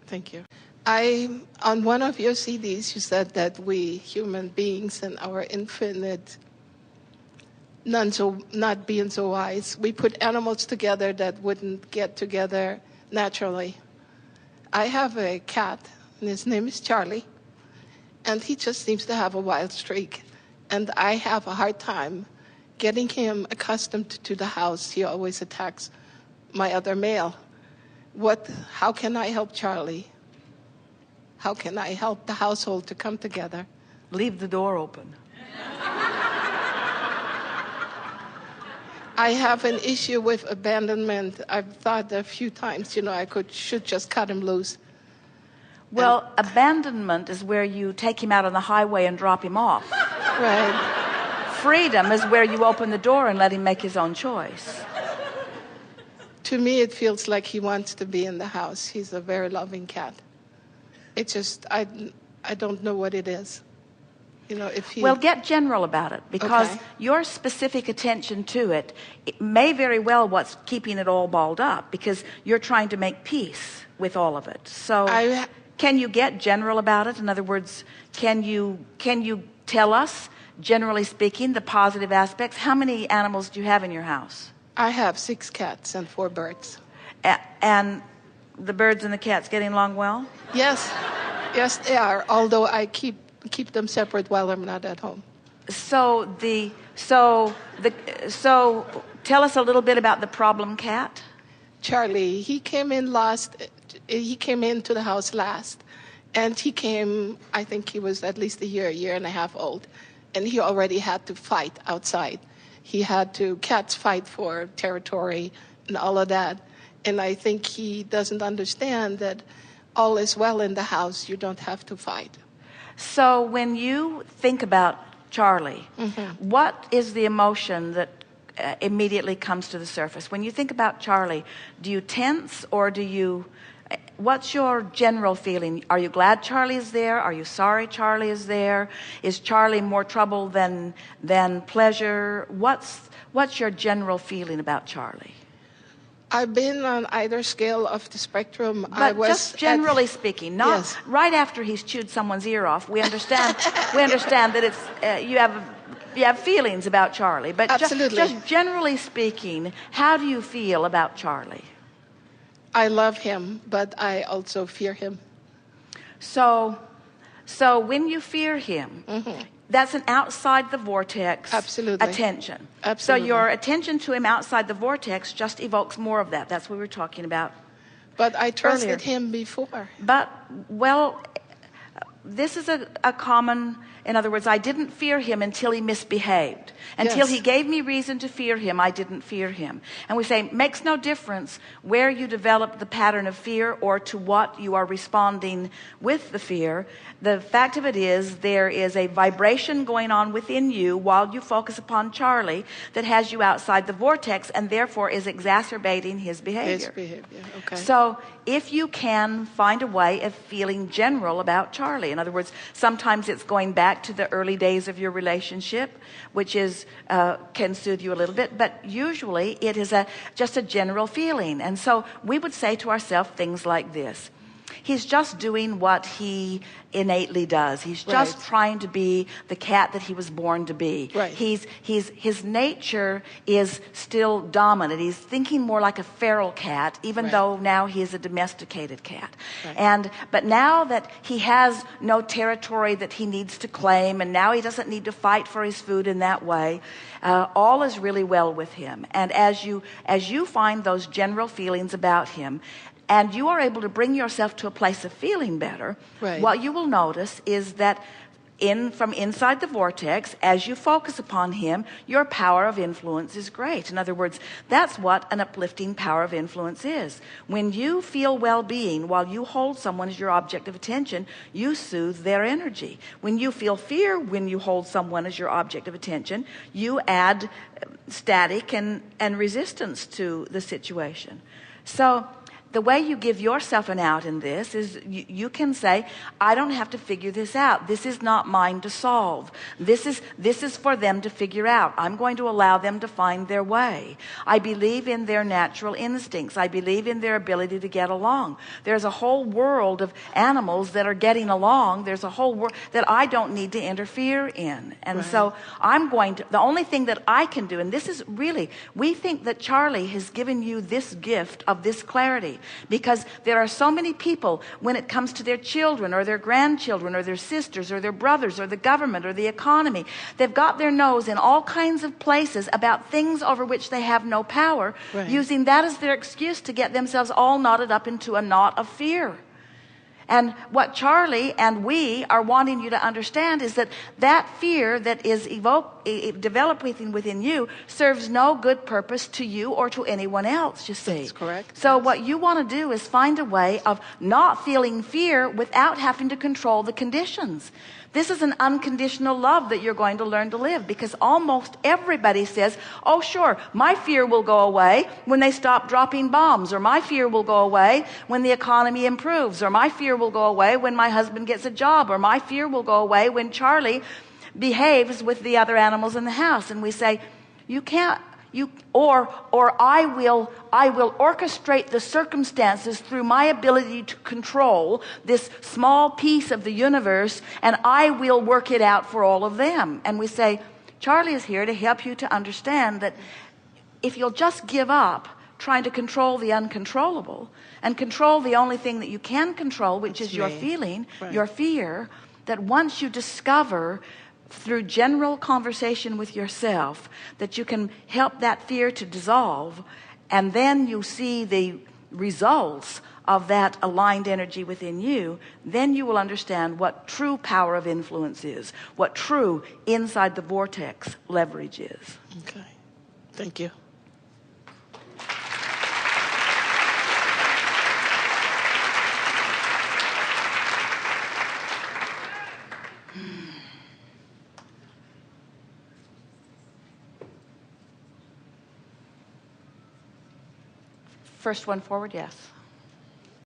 Thank you. On one of your CDs, you said that we human beings and our infinite, not being so wise, we put animals together that wouldn't get together naturally. I have a cat, and his name is Charley, and he just seems to have a wild streak. And I have a hard time getting him accustomed to the house. He always attacks my other male. How can I help Charley? How can I help the household to come together? Leave the door open. I have an issue with abandonment. I've thought a few times, I should just cut him loose. Well, abandonment is where you take him out on the highway and drop him off. Right. Freedom is where you open the door and let him make his own choice. To me, it feels like he wants to be in the house. He's a very loving cat. It just, I don't know what it is. Well, get general about it, because Okay. your specific attention to it may very well what's keeping it all balled up, because you're trying to make peace with all of it. So can you get general about it? In other words, can you tell us, generally speaking, the positive aspects? How many animals do you have in your house? I have 6 cats and 4 birds. And the birds and the cats getting along well? Yes, they are, although I keep them separate while I'm not at home. So tell us a little bit about the problem cat. Charley, he came into the house last, and he came, I think he was at least a year and a half old, and he already had to fight outside. Cats fight for territory and all of that, and I think he doesn't understand that all is well in the house, you don't have to fight. So when you think about Charley, what is the emotion that immediately comes to the surface? When you think about Charley, do you tense, or what's your general feeling? Are you glad Charley is there? Are you sorry Charley is there? Is Charley more trouble than pleasure? What's your general feeling about Charley? I've been on either scale of the spectrum. But just generally speaking, not yes. Right after he's chewed someone's ear off. We understand that it's you have feelings about Charley. But Absolutely. Just generally speaking, how do you feel about Charley? I love him, but I also fear him. So when you fear him, that's an outside the vortex Absolutely. attention. Absolutely. So your attention to him outside the vortex just evokes more of that. That's what we were talking about. But I trusted earlier. him before. But, well, this is a common, in other words, I didn't fear him until he misbehaved. Until Yes. he gave me reason to fear him, I didn't fear him. And we say, makes no difference where you develop the pattern of fear or to what you are responding with the fear. The fact of it is, there is a vibration going on within you while you focus upon Charley that has you outside the vortex and therefore is exacerbating his behavior. Okay. So if you can find a way of feeling general about Charley, in other words, sometimes it's going back to the early days of your relationship, which is can soothe you a little bit, but usually it is just a general feeling. And so we would say to ourselves things like this: he's just doing what he innately does. He's just Right. trying to be the cat that he was born to be. Right. His nature is still dominant. He's thinking more like a feral cat, even Right. though now he is a domesticated cat. Right. But now that he has no territory that he needs to claim, and now he doesn't need to fight for his food in that way, all is really well with him. And as you find those general feelings about him, and you are able to bring yourself to a place of feeling better, Right. what you will notice is that from inside the vortex, as you focus upon him, your power of influence is great. In other words, that's what an uplifting power of influence is. When you feel well-being while you hold someone as your object of attention, you soothe their energy. When you feel fear when you hold someone as your object of attention, you add static and resistance to the situation. So the way you give yourself an out in this is you can say, I don't have to figure this out. This is not mine to solve. This is for them to figure out. I'm going to allow them to find their way. I believe in their natural instincts. I believe in their ability to get along. There's a whole world of animals that are getting along. There's a whole world that I don't need to interfere in. And so the only thing that I can do, and this is really, we think that Charley has given you this gift of this clarity. Because there are so many people, when it comes to their children or their grandchildren or their sisters or their brothers or the government or the economy, they've got their nose in all kinds of places about things over which they have no power, using that as their excuse to get themselves all knotted up into a knot of fear. And what Charley and we are wanting you to understand is that that fear that is developing within you serves no good purpose to you or to anyone else, you see. That's correct. So what you want to do is find a way of not feeling fear without having to control the conditions. This is an unconditional love that you're going to learn to live, because almost everybody says, oh sure, my fear will go away when they stop dropping bombs, or my fear will go away when the economy improves, or my fear will go away when my husband gets a job, or my fear will go away when Charley behaves with the other animals in the house. And we say, you can't, or I will orchestrate the circumstances through my ability to control this small piece of the universe, and I will work it out for all of them. And we say, Charley is here to help you to understand that if you'll just give up trying to control the uncontrollable and control the only thing that you can control, which is your feeling, your fear, that once you discover through general conversation with yourself that you can help that fear to dissolve, and then you see the results of that aligned energy within you, then you will understand what true power of influence is, what true inside the vortex leverage is. Okay. Thank you. First one forward, yes.